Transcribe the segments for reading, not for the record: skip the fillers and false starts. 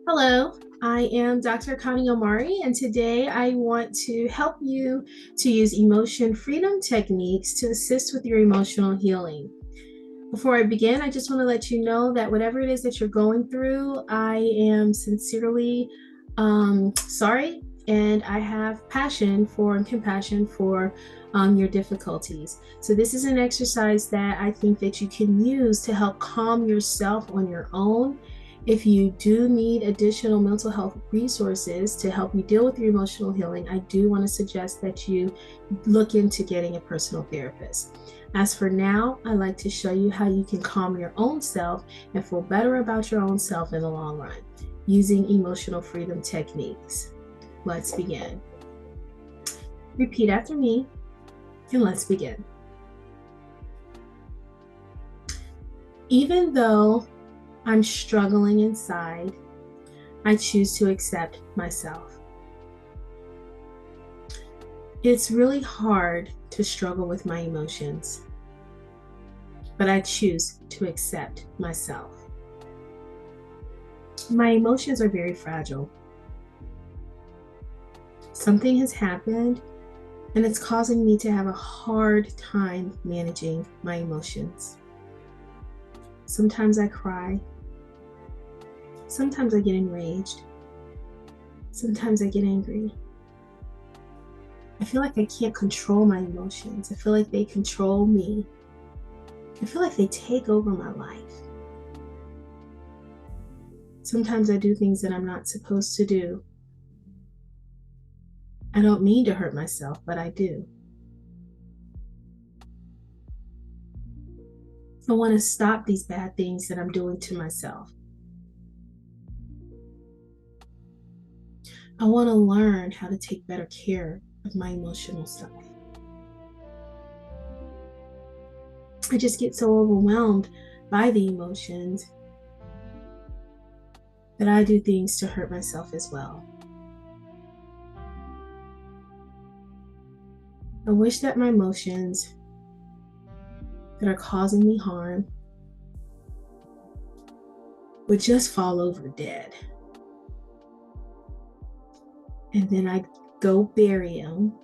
Hello, I am Dr. Connie Omari, and today I want to help you to use emotion freedom techniques to assist with your emotional healing. Before I begin, I just want to let you know that whatever it is that you're going through, I am sincerely sorry, and I have passion for and compassion for your difficulties. So this is an exercise that I think that you can use to help calm yourself on your own. If you do need additional mental health resources to help you deal with your emotional healing, I do want to suggest that you look into getting a personal therapist. As for now, I'd like to show you how you can calm your own self and feel better about your own self in the long run using emotional freedom techniques. Let's begin. Repeat after me, and let's begin. Even though I'm struggling inside, I choose to accept myself. It's really hard to struggle with my emotions, but I choose to accept myself. My emotions are very fragile. Something has happened, and it's causing me to have a hard time managing my emotions. Sometimes I cry. Sometimes I get enraged. Sometimes I get angry. I feel like I can't control my emotions. I feel like they control me. I feel like they take over my life. Sometimes I do things that I'm not supposed to do. I don't mean to hurt myself, but I do. I want to stop these bad things that I'm doing to myself. I want to learn how to take better care of my emotional stuff. I just get so overwhelmed by the emotions that I do things to hurt myself as well. I wish that my emotions that are causing me harm would just fall over dead. And then I'd go bury them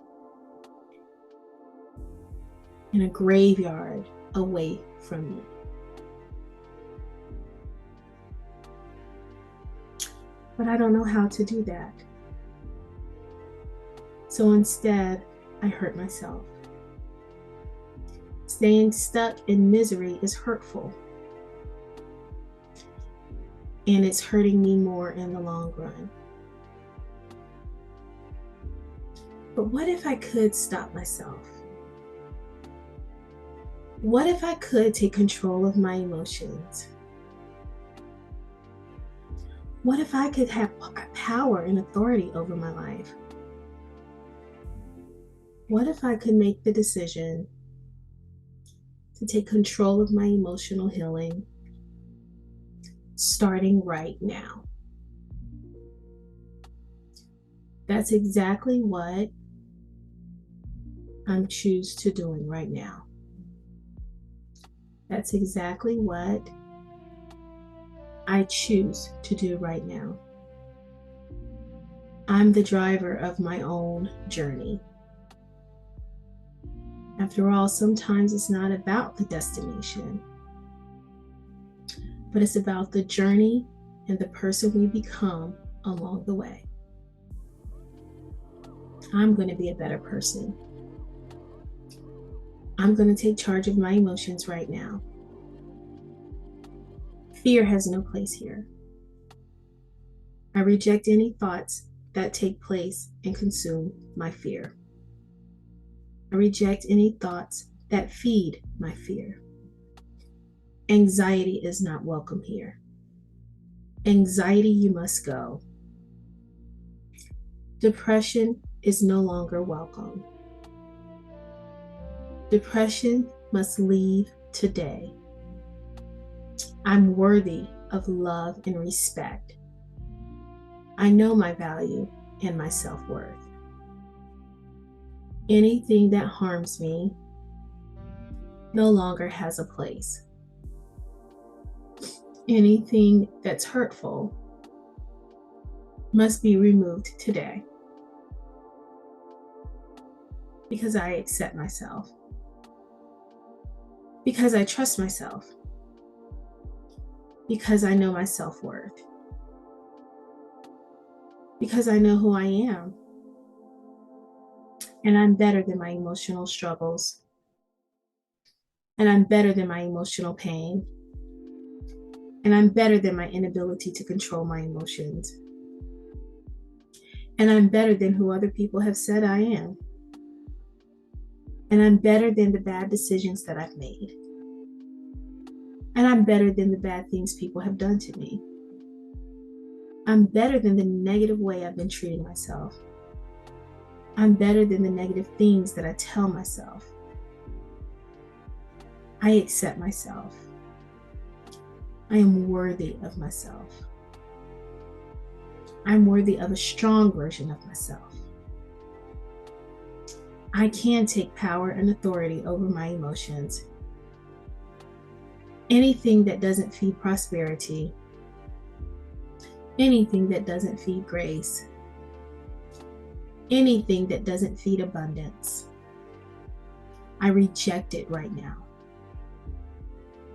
in a graveyard away from me. But I don't know how to do that. So instead, I hurt myself. Staying stuck in misery is hurtful, and it's hurting me more in the long run. But what if I could stop myself? What if I could take control of my emotions? What if I could have power and authority over my life? What if I could make the decision to take control of my emotional healing starting right now? That's exactly what I'm choose to doing right now. That's exactly what I choose to do right now. I'm the driver of my own journey. After all, sometimes it's not about the destination, but it's about the journey and the person we become along the way. I'm going to be a better person. I'm going to take charge of my emotions right now. Fear has no place here. I reject any thoughts that take place and consume my fear. I reject any thoughts that feed my fear. Anxiety is not welcome here. Anxiety, you must go. Depression is no longer welcome. Depression must leave today. I'm worthy of love and respect. I know my value and my self-worth. Anything that harms me no longer has a place. Anything that's hurtful must be removed today because I accept myself, because I trust myself, because I know my self-worth, because I know who I am, and I'm better than my emotional struggles, and I'm better than my emotional pain, and I'm better than my inability to control my emotions, and I'm better than who other people have said I am, and I'm better than the bad decisions that I've made, and I'm better than the bad things people have done to me. I'm better than the negative way I've been treating myself. I'm better than the negative things that I tell myself. I accept myself. I am worthy of myself. I'm worthy of a strong version of myself. I can take power and authority over my emotions. Anything that doesn't feed prosperity, anything that doesn't feed grace, anything that doesn't feed abundance, I reject it right now.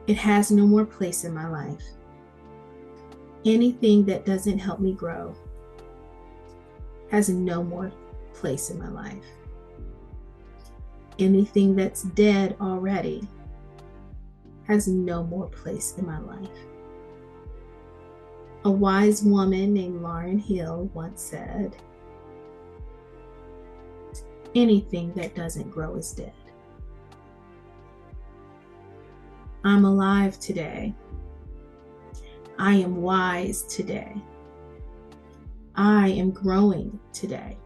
It has no more place in my life. Anything that doesn't help me grow has no more place in my life. Anything that's dead already has no more place in my life. A wise woman named Lauryn Hill once said, anything that doesn't grow is dead. I'm alive today. I am wise today. I am growing today.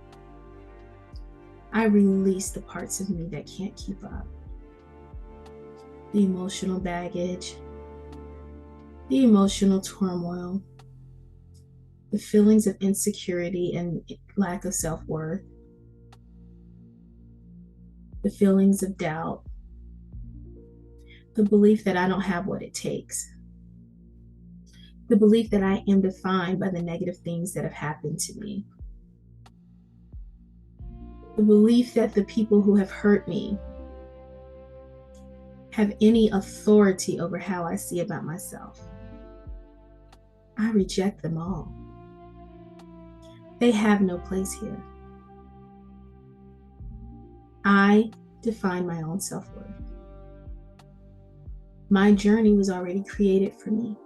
I release the parts of me that can't keep up. The emotional baggage, the emotional turmoil, the feelings of insecurity and lack of self-worth, the feelings of doubt, the belief that I don't have what it takes, the belief that I am defined by the negative things that have happened to me, the belief that the people who have hurt me have any authority over how I see about myself. I reject them all. They have no place here. I define my own self-worth. My journey was already created for me.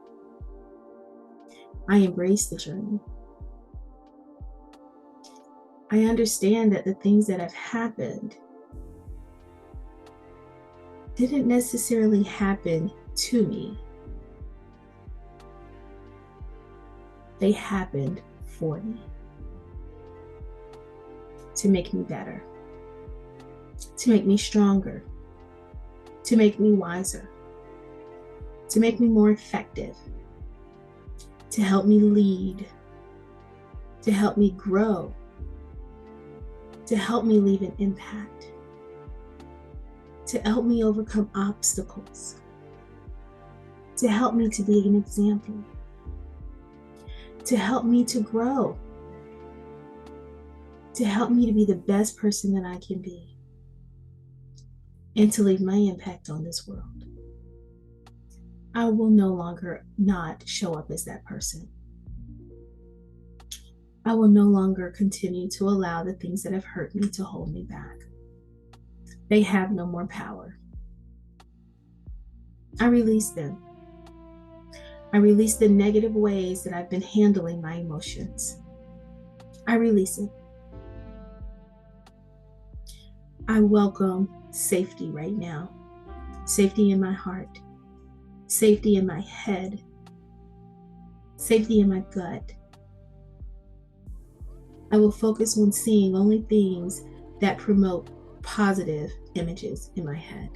I embrace the journey. I understand that the things that have happened didn't necessarily happen to me. They happened for me to make me better, to make me stronger, to make me wiser, to make me more effective, to help me lead, to help me grow, to help me leave an impact, to help me overcome obstacles, to help me to be an example, to help me to grow, to help me to be the best person that I can be, and to leave my impact on this world. I will no longer not show up as that person. I will no longer continue to allow the things that have hurt me to hold me back. They have no more power. I release them. I release the negative ways that I've been handling my emotions. I release it. I welcome safety right now. Safety in my heart. Safety in my head. Safety in my gut. I will focus on seeing only things that promote positive images in my head.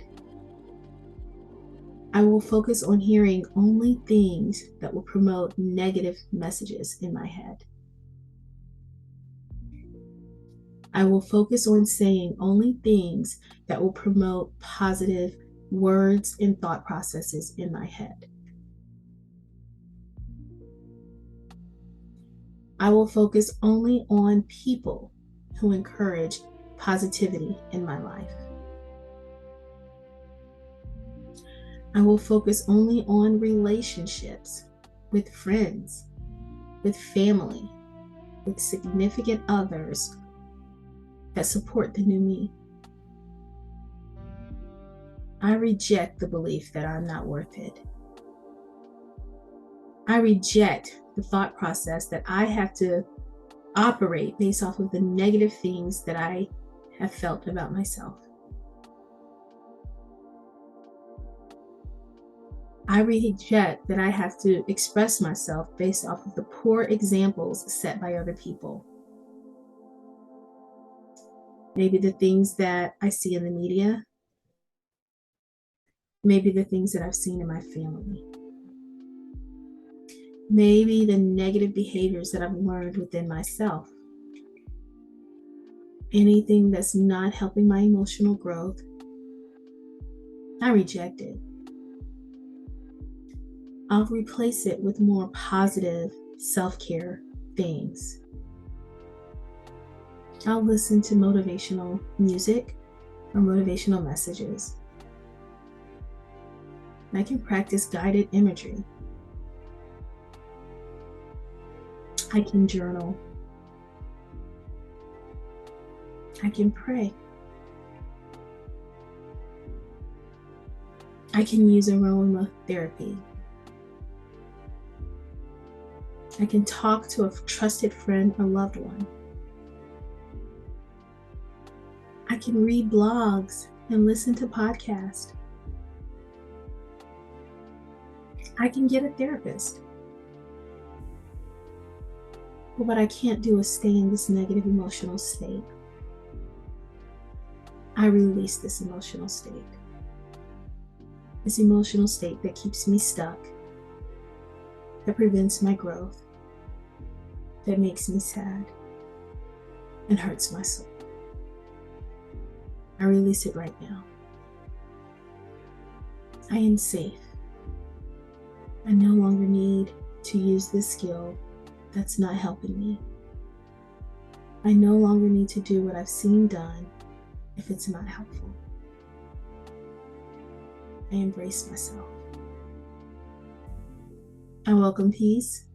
I will focus on hearing only things that will promote negative messages in my head. I will focus on saying only things that will promote positive words and thought processes in my head. I will focus only on people who encourage positivity in my life. I will focus only on relationships with friends, with family, with significant others that support the new me. I reject the belief that I'm not worth it. I reject the thought process that I have to operate based off of the negative things that I have felt about myself. I reject that I have to express myself based off of the poor examples set by other people. Maybe the things that I see in the media, maybe the things that I've seen in my family, maybe the negative behaviors that I've learned within myself. Anything that's not helping my emotional growth, I reject it. I'll replace it with more positive self-care things. I'll listen to motivational music or motivational messages. I can practice guided imagery. I can journal. I can pray. I can use aromatherapy. I can talk to a trusted friend or loved one. I can read blogs and listen to podcasts. I can get a therapist. But what I can't do is stay in this negative emotional state. I release this emotional state. This emotional state that keeps me stuck, that prevents my growth, that makes me sad and hurts my soul. I release it right now. I am safe. I no longer need to use this skill that's not helping me. I no longer need to do what I've seen done if it's not helpful. I embrace myself. I welcome peace.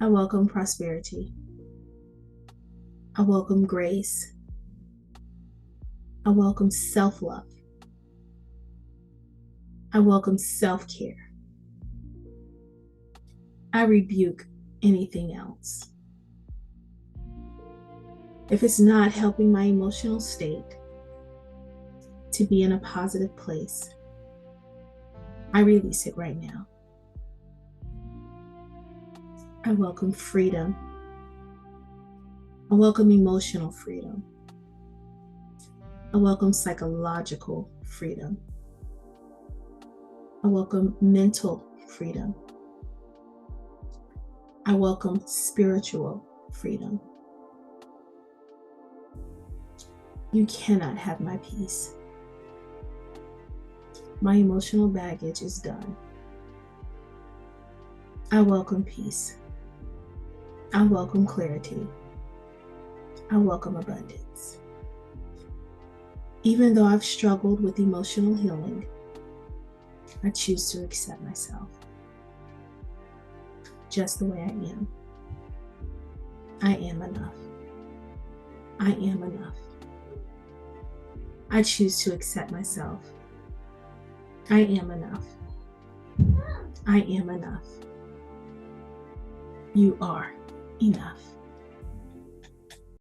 I welcome prosperity. I welcome grace. I welcome self-love. I welcome self-care. I rebuke anything else. If it's not helping my emotional state to be in a positive place, I release it right now. I welcome freedom. I welcome emotional freedom. I welcome psychological freedom. I welcome mental freedom. I welcome spiritual freedom. You cannot have my peace. My emotional baggage is done. I welcome peace. I welcome clarity. I welcome abundance. Even though I've struggled with emotional healing, I choose to accept myself just the way I am. I am enough. I am enough. I choose to accept myself. I am enough. I am enough. You are enough.